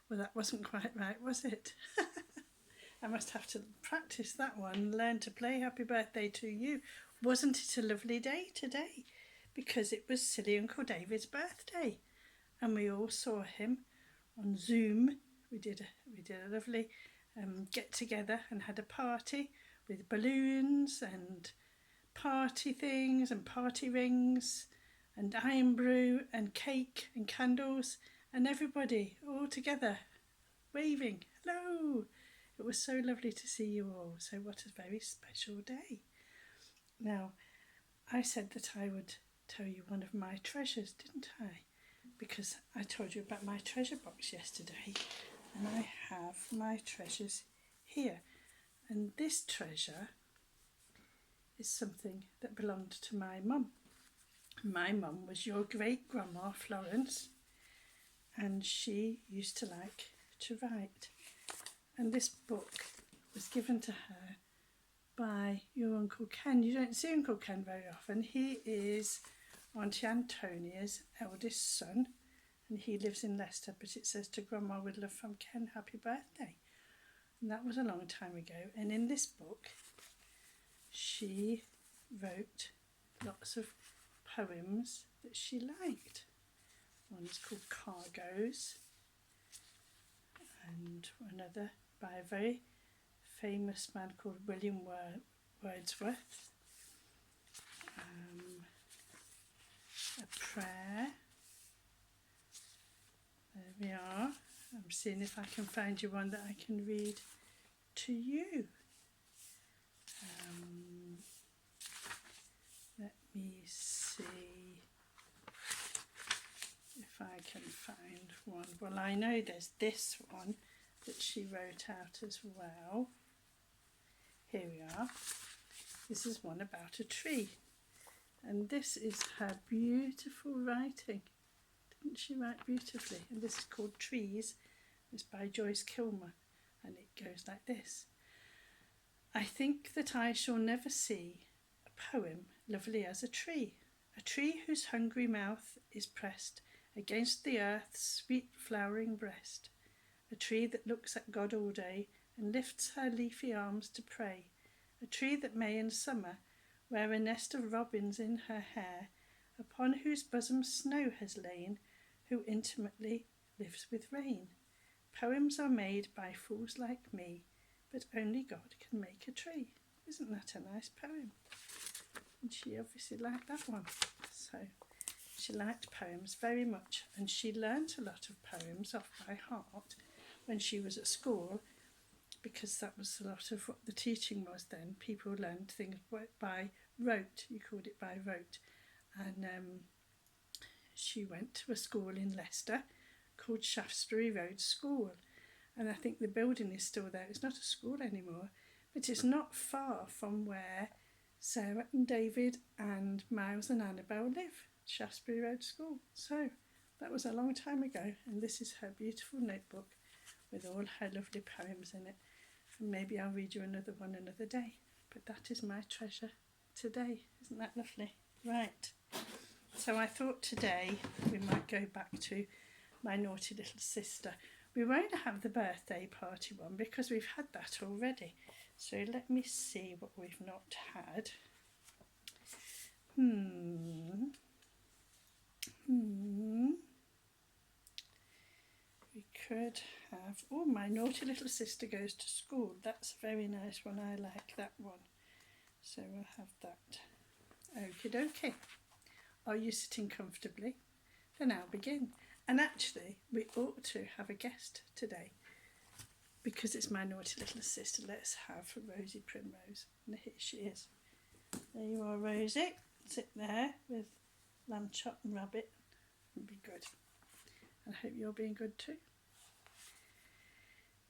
Well, that wasn't quite right, was it? I must have to practice that one, learn to play Happy Birthday to You. Wasn't it a lovely day today? Because it was Silly Uncle David's birthday, and we all saw him on Zoom. We did a lovely get together and had a party with balloons and party things and party rings and iron brew and cake and candles and everybody all together waving hello. It was so lovely to see you all. So what a very special day. Now, I said that I would tell you one of my treasures, didn't I? Because I told you about my treasure box yesterday, and I have my treasures here. And this treasure is something that belonged to my mum. My mum was your great grandma Florence, and she used to like to write. And this book was given to her by your Uncle Ken. You don't see Uncle Ken very often. He is Auntie Antonia's eldest son, and he lives in Leicester, but it says to Grandma with love from Ken, happy birthday. And that was a long time ago. And in this book, she wrote lots of poems that she liked. One's called Cargoes, and another by a very famous man called William Wordsworth. A prayer. There we are. I'm seeing if I can find you one that I can read to you. Let me see if I can find one. Well, I know there's this one that she wrote out as well. Here we are. This is one about a tree. And this is her beautiful writing. Didn't she write beautifully? And this is called Trees. It's by Joyce Kilmer. And it goes like this. I think that I shall never see a poem lovely as a tree whose hungry mouth is pressed against the earth's sweet flowering breast, a tree that looks at God all day and lifts her leafy arms to pray, a tree that may in summer wear a nest of robins in her hair, upon whose bosom snow has lain, who intimately lives with rain. Poems are made by fools like me, but only God can make a tree. Isn't that a nice poem? And she obviously liked that one. So she liked poems very much, and she learnt a lot of poems off by heart when she was at school, because that was a lot of what the teaching was then. People learned things by rote, you called it by rote. And she went to a school in Leicester called Shaftesbury Road School. And I think the building is still there. It's not a school anymore, but it's not far from where Sarah and David and Miles and Annabelle live, Shaftesbury Road School. So that was a long time ago, and this is her beautiful notebook with all her lovely poems in it. And maybe I'll read you another one another day, but that is my treasure today. Isn't that lovely? Right, so I thought today we might go back to my naughty little sister. We won't have the birthday party one because we've had that already. So let me see what we've not had. We could have, oh, my naughty little sister goes to school. That's a very nice one. I like that one. So we'll have that. Okie dokie. Are you sitting comfortably? Then I'll begin. And actually, we ought to have a guest today, because it's my naughty little sister. Let's have Rosie Primrose. And here she is. There you are, Rosie. Sit there with lamb chop and rabbit. And be good. And I hope you're being good too.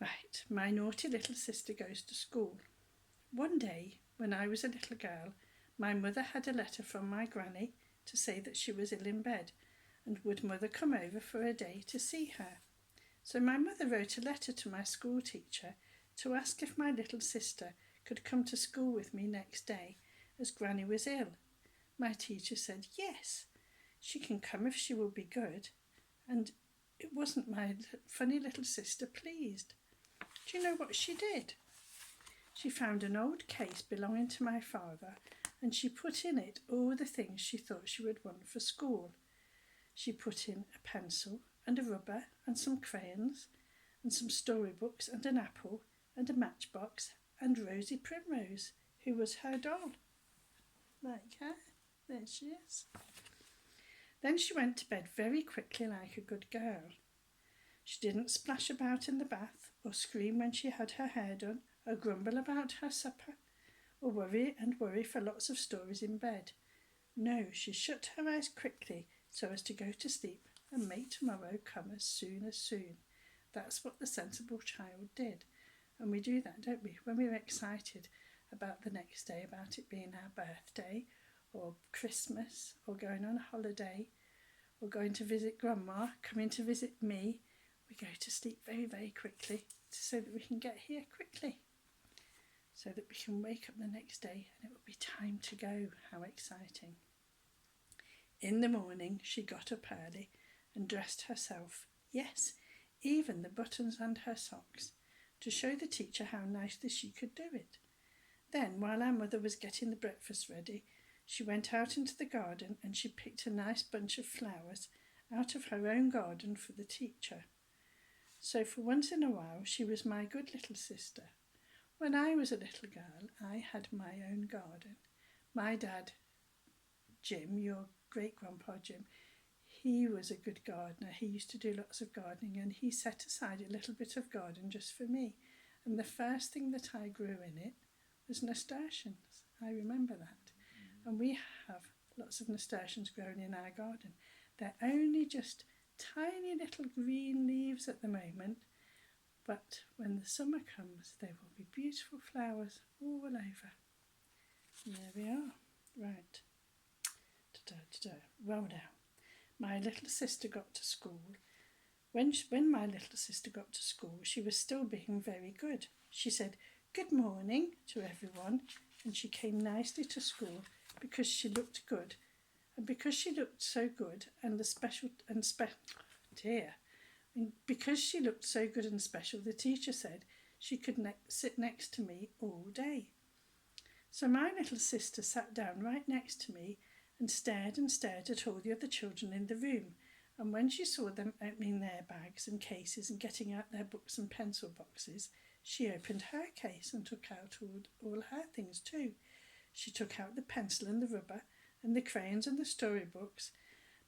Right, my naughty little sister goes to school. One day, when I was a little girl, my mother had a letter from my granny to say that she was ill in bed, and would mother come over for a day to see her. So my mother wrote a letter to my school teacher to ask if my little sister could come to school with me next day, as Granny was ill. My teacher said yes, she can come if she will be good, and it wasn't my funny little sister pleased. Do you know what she did? She found an old case belonging to my father, and she put in it all the things she thought she would want for school. She put in a pencil and a rubber and some crayons and some storybooks and an apple and a matchbox and Rosie Primrose, who was her doll. Like her. There she is. Then she went to bed very quickly like a good girl. She didn't splash about in the bath or scream when she had her hair done or grumble about her supper or worry for lots of stories in bed. No, she shut her eyes quickly so as to go to sleep and make tomorrow come as soon as soon. That's what the sensible child did. And we do that, don't we? When we're excited about the next day, about it being our birthday or Christmas or going on a holiday or going to visit Grandma, coming to visit me, we go to sleep very, very quickly so that we can get here quickly, so that we can wake up the next day and it will be time to go. How exciting. In the morning, she got up early and dressed herself, yes, even the buttons and her socks, to show the teacher how nicely she could do it. Then, while our mother was getting the breakfast ready, she went out into the garden and she picked a nice bunch of flowers out of her own garden for the teacher. So for once in a while, she was my good little sister. When I was a little girl, I had my own garden. My dad, Jim, your great-grandpa Jim, he was a good gardener. He used to do lots of gardening and he set aside a little bit of garden just for me. And the first thing that I grew in it was nasturtiums. I remember that. And we have lots of nasturtiums growing in our garden. They're only just tiny little green leaves at the moment, but when the summer comes, they will be beautiful flowers all over. And there we are. Right. Well now, my little sister got to school. When my little sister got to school, she was still being very good. She said, "Good morning" to everyone, and she came nicely to school because she looked good. And because she looked so good because she looked so good and special, the teacher said she could sit next to me all day. So my little sister sat down right next to me and stared at all the other children in the room. And when she saw them opening their bags and cases and getting out their books and pencil boxes, she opened her case and took out all her things too. She took out the pencil and the rubber and the crayons and the storybooks,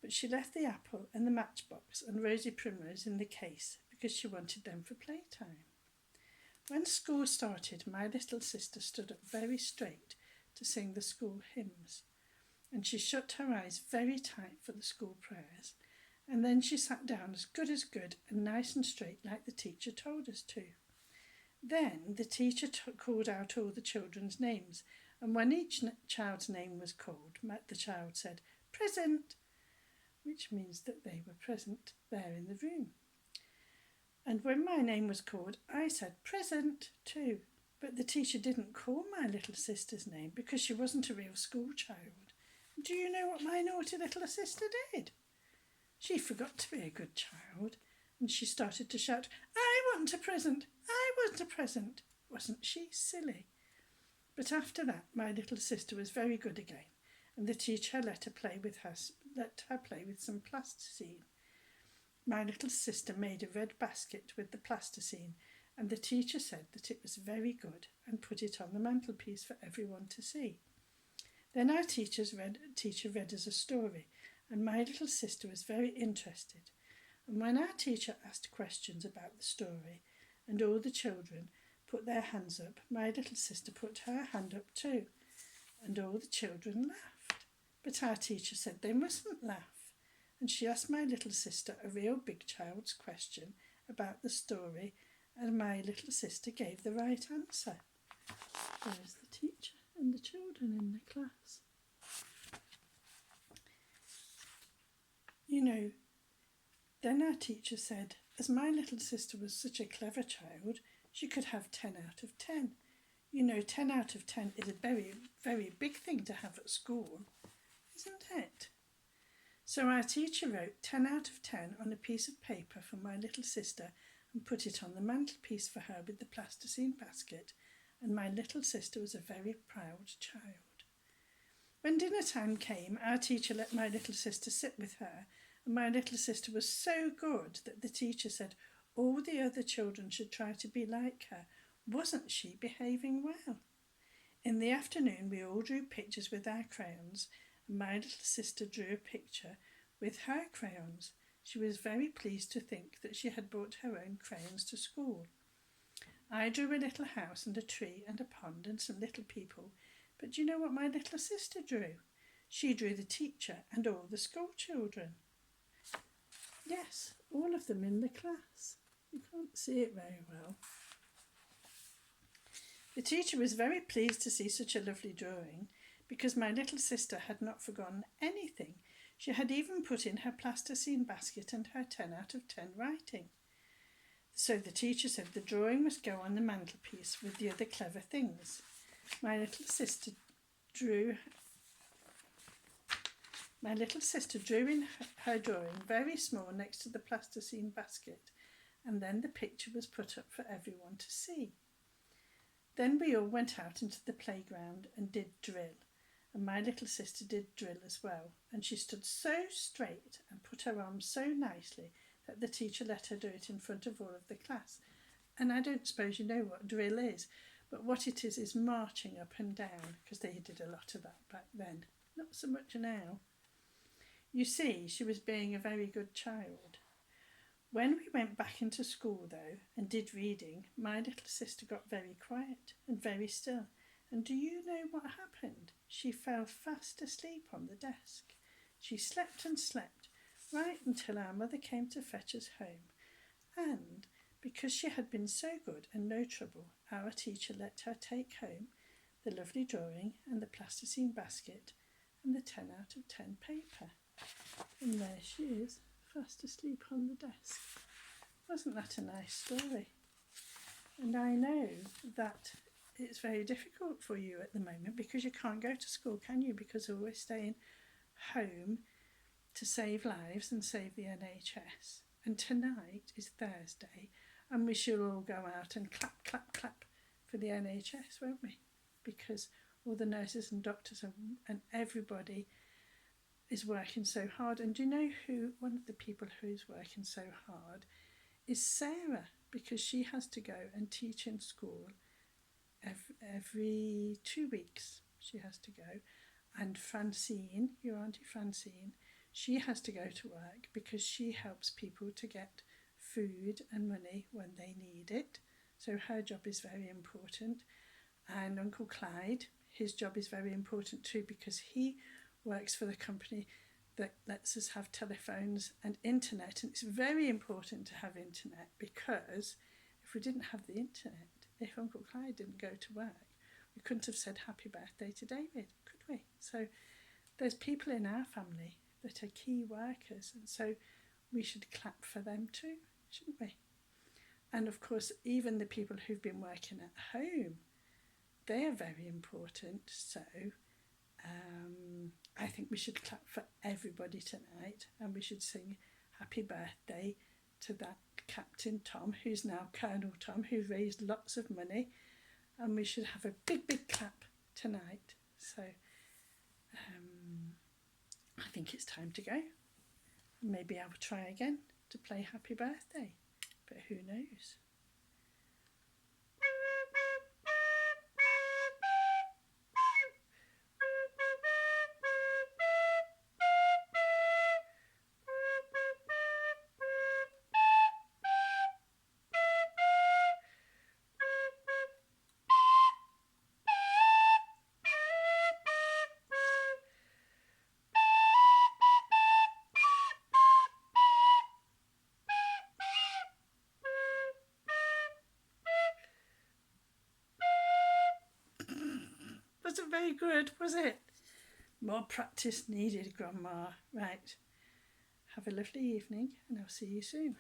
but she left the apple and the matchbox and Rosie Primrose in the case because she wanted them for playtime. When school started, my little sister stood up very straight to sing the school hymns, and she shut her eyes very tight for the school prayers, and then she sat down as good and nice and straight like the teacher told us to. Then the teacher called out all the children's names, and when each child's name was called, the child said, "Present," which means that they were present there in the room. And when my name was called, I said "Present" too, but the teacher didn't call my little sister's name because she wasn't a real school child. Do you know what my naughty little sister did? She forgot to be a good child, and she started to shout, "I want a present! I want a present!" Wasn't she silly? But after that, my little sister was very good again, and the teacher let her play with some plasticine. My little sister made a red basket with the plasticine, and the teacher said that it was very good and put it on the mantelpiece for everyone to see. Then our teacher read us a story, and my little sister was very interested. And when our teacher asked questions about the story, and all the children put their hands up, my little sister put her hand up too, and all the children laughed. But our teacher said they mustn't laugh, and she asked my little sister a real big child's question about the story, and my little sister gave the right answer. There's the teacher and the children in the class. You know, then our teacher said, as my little sister was such a clever child, she could have 10 out of 10. You know, 10 out of 10 is a very, very big thing to have at school, isn't it? So our teacher wrote 10 out of 10 on a piece of paper for my little sister and put it on the mantelpiece for her with the plasticine basket, and my little sister was a very proud child. When dinner time came, our teacher let my little sister sit with her, and my little sister was so good that the teacher said all the other children should try to be like her. Wasn't she behaving well? In the afternoon, we all drew pictures with our crayons, and my little sister drew a picture with her crayons. She was very pleased to think that she had brought her own crayons to school. I drew a little house and a tree and a pond and some little people, but do you know what my little sister drew? She drew the teacher and all the school children. Yes, all of them in the class. You can't see it very well. The teacher was very pleased to see such a lovely drawing because my little sister had not forgotten anything. She had even put in her plasticine basket and her 10 out of 10 writing. So the teacher said the drawing must go on the mantelpiece with the other clever things. My little sister drew in her drawing very small next to the plasticine basket, and then the picture was put up for everyone to see. Then we all went out into the playground and did drill, and my little sister did drill as well, and she stood so straight and put her arms so nicely that the teacher let her do it in front of all of the class. And I don't suppose you know what drill is, but what it is marching up and down, because they did a lot of that back then. Not so much now. You see, she was being a very good child. When we went back into school, though, and did reading, my little sister got very quiet and very still. And do you know what happened? She fell fast asleep on the desk. She slept and slept, right until our mother came to fetch us home. And because she had been so good and no trouble, our teacher let her take home the lovely drawing and the plasticine basket and the 10 out of 10 paper. And there she is, fast asleep on the desk. Wasn't that a nice story? And I know that it's very difficult for you at the moment because you can't go to school, can you? Because we're staying home to save lives and save the NHS. And tonight is Thursday, and we shall all go out and clap, clap, clap for the NHS, won't we? Because all the nurses and doctors and everybody is working so hard. And do you know who, one of the people who's working so hard is Sarah, because she has to go and teach in school every 2 weeks. She has to go. And Francine, your Auntie Francine, she has to go to work because she helps people to get food and money when they need it. So her job is very important. And Uncle Clyde, his job is very important too because he works for the company that lets us have telephones and internet. And it's very important to have internet because if we didn't have the internet, if Uncle Clyde didn't go to work, we couldn't have said happy birthday to David, could we? So there's people in our family that are key workers, and so we should clap for them too, shouldn't we? And of course, even the people who've been working at home, they are very important. So I think we should clap for everybody tonight, and we should sing happy birthday to that Captain Tom, who's now Colonel Tom, who raised lots of money, and we should have a big, big clap tonight. So I think it's time to go. Maybe I'll try again to play happy birthday, but who knows? Wasn't very good, was it? More practice needed, Grandma. Right. Have a lovely evening, and I'll see you soon.